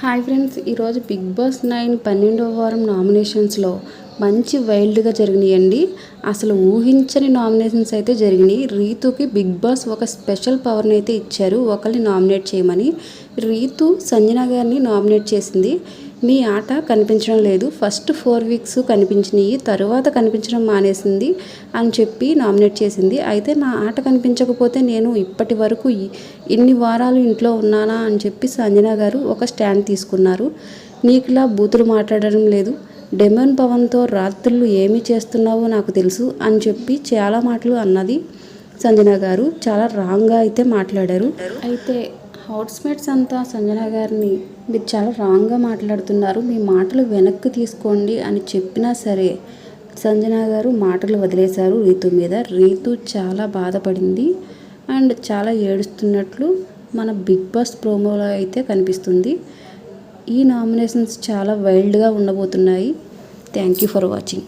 Hi friends, ఈరోజు big boss 9 12వ వారం నామినేషన్స్లో మంచి వైల్డ్గా జరిగినాయండి. అసలు ఊహించని నామినేషన్స్ అయితే జరిగినాయి. రీతుకి బిగ్ బాస్ ఒక స్పెషల్ పవర్ని అయితే ఇచ్చారు, ఒకరిని నామినేట్ చేయమని. రీతు సంజన గారిని నామినేట్ చేసింది. మీ ఆట కనిపించడం లేదు, ఫస్ట్ 4 వీక్స్ కనిపించినాయి, తరువాత కనిపించడం మానేసింది అని చెప్పి నామినేట్ చేసింది. అయితే నా ఆట కనిపించకపోతే నేను ఇప్పటి వరకు ఇన్ని వారాలు ఇంట్లో ఉన్నానా అని చెప్పి సంజన గారు ఒక స్టాండ్ తీసుకున్నారు. నీకులా బూతులు మాట్లాడడం లేదు, డెమన్ పవన్తో రాత్రులు ఏమి చేస్తున్నావో నాకు తెలుసు అని చెప్పి చాలా మాటలు అన్నది సంజన గారు. చాలా రాంగ్గా అయితే మాట్లాడారు. అయితే హౌస్మేట్స్ అంతా సంజన గారిని మీరు చాలా రాంగ్గా మాట్లాడుతున్నారు, మీ మాటలు వెనక్కి తీసుకోండి అని చెప్పినా సరే సంజన గారు మాటలు వదిలేశారు రీతు మీద. రీతు చాలా బాధపడింది అండ్ చాలా ఏడుస్తున్నట్లు మన బిగ్ బాస్ ప్రోమోలో అయితే కనిపిస్తుంది. ఈ నామినేషన్స్ చాలా వైల్డ్గా ఉండబోతున్నాయి. Thank you for watching.